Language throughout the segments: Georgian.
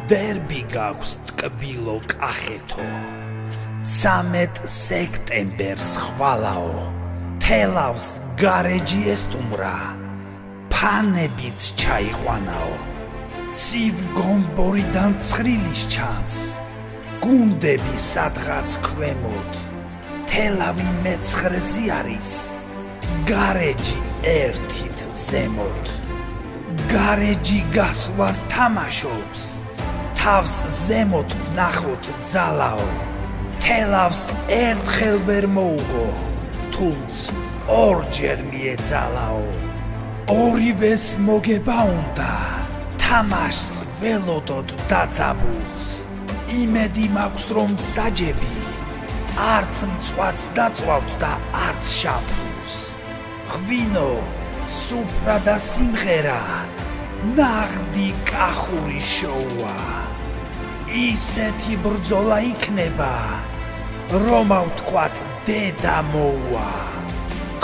დერბი გაქვს ტკბილო კახეთო 13 სექტემბერს ხვალაო თელავს გარეჯი ესტუმრა ფანებიც ჩაიყვანაო ცივ გომბორიდან ცხრილის ჩანს გუნდები სადღაც ქვემოთ თელავი მეცხრეზე არის გარეჯი ერთით ზემოთ გარეჯი გასვლას თამაშობს თავს ზემოთ ვნახოთ ძალაო თელავს ერთხელ ვერ მოუგო თუნც ორჯერ მიეძალაო ორივეს მოგება უნდა თამაშს ველოდოთ დაძაბულს იმედი მაქვს რომ საჯები არც მწვაც დაწვავთ და არც შაფუს ღვინო სუფრა და სიმღერა ნაღდი კახური შოუა ისეთი ბრძოლა იქნება რომ ავთქვათ დედა მოუა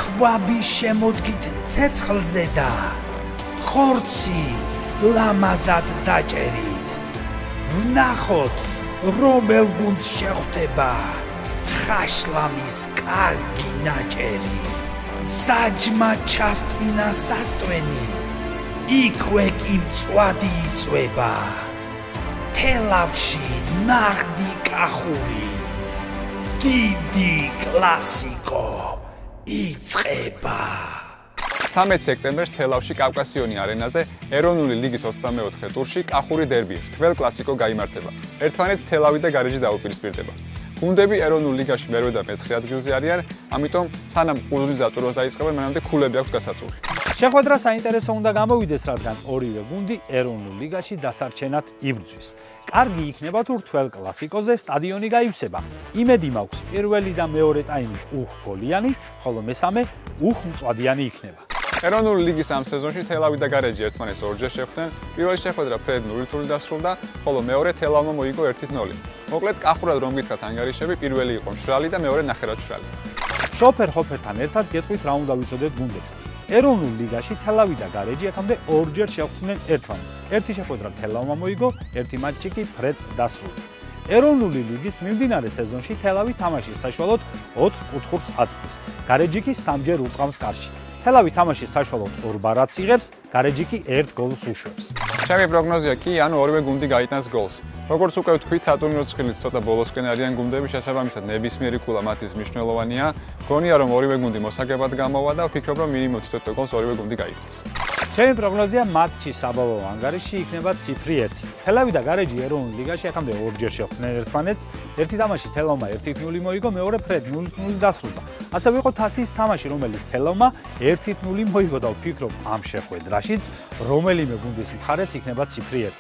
ქვაბი შემოდგით ცეცხლზე და ხორცი ლამაზად დაჭერით ვნახოთ რომელ გუნდს შეხვდება ხაშლამის კარგი ნაჭერი საჯმა ჩასტვინა სასტვენი იქვე კი მწვადი იწვება თელავში ნაღდი კახური დიდი კლასიკო იწყება 13 სექტემბერს თელავში კავკასიონი არენაზე ეროვნული ლიგის 24 ტურში კახური დერბი თվել კლასიკო გაიმართება. ერთმანეთს თელავი და გარეჯი დაუპირისპირდება. გუნდები ეროვნულ ლიგაში მერვე და მესხი ადგილზე არიან, ამიტომ სანამ ყურძნის დაწურვას დაიწყებენ, მანამდე ქულები აქვს გასაწური. შეხვედრა საინტერესო უნდა გამოვიდეს, რადგან ორივე გუნდი ეროვნულ ლიგაში დასარჩენად იბრძვის. კარგი იქნება თუ რთველ კლასიკოზე სტადიონი გაივსება. იმედი მაქვს პირველი და მეორე ტაიმი უხგოლიანი, ხოლო მესამე უხმწვადიანი იქნება. ეროვნული ლიგის ამ სეზონში თელავი და გარეჯი ერთმანეთს ორჯერ შეხვდნენ. პირველი შეხვედრა ფრედ 0-0 დასრულდა, ხოლო მეორე თელავმა მოიგო 1-0. მოკლედ კახურად რომ გითხრათ ანგარიშები, პირველი იყო მშრალი და მეორე ნახევრად მშრალი. შოფერ ხოფერთან ერთად გეტყვით რა უნდა ვიცოდეთ გუნდებს. ეროვნულ ლიგაში თელავი და გარეჯი აქამდე ორჯერ შეხვდნენ ერთმანეთს. ერთი შეხვედრა თელავმა მოიგო, ერთი მატჩი კი ფრედ დასრულდა. ეროვნული ლიგის მიმდინარე სეზონში თელავი თამაშის საშუალოდ 4 კუთხურს აწვდის. გარეჯი კი 3ჯერ ურტყამს კარში. თელავი თამაშის საშუალოდ 2 ბარათს იღებს, გარეჯი კი 1 გოლს უშვებს. ჩემი პროგნოზია კი, ანუ ორივე გუნდი გაიტანს გოლს. როგორც უკვე ვთქვით, სატურნირო ცხრილის ცოტა ბოლოსკენ არიან გუნდები, შესაბამისად ნებისმიერი ქულა მათთვის მნიშვნელოვანია. გონია რომ ორივე გუნდი მოსაგებად გამოვა და ვფიქრობ რომ მინიმუმ 20 გოლს ორივე გუნდი გაიტანს. ჩემი პროგნოზია მატჩის საბოლოო ანგარიში იქნება 0-1. თელავი და გარეჯი ეროვნულ ლიგაში აქამდე ორჯერ შეხვდნენ ერთმანეთს. ერთი თამაში თელავმა 1-0 მოიგო, მეორე ფრედ 0-0 დასრულდა. ასევე იყო თასის თამაში, რომელიც თელავმა 1-0 მოიგო და ვფიქრობ ამ შეხვედრაშიც რომელიმე გუნდის მხარეს იქნება 0-1.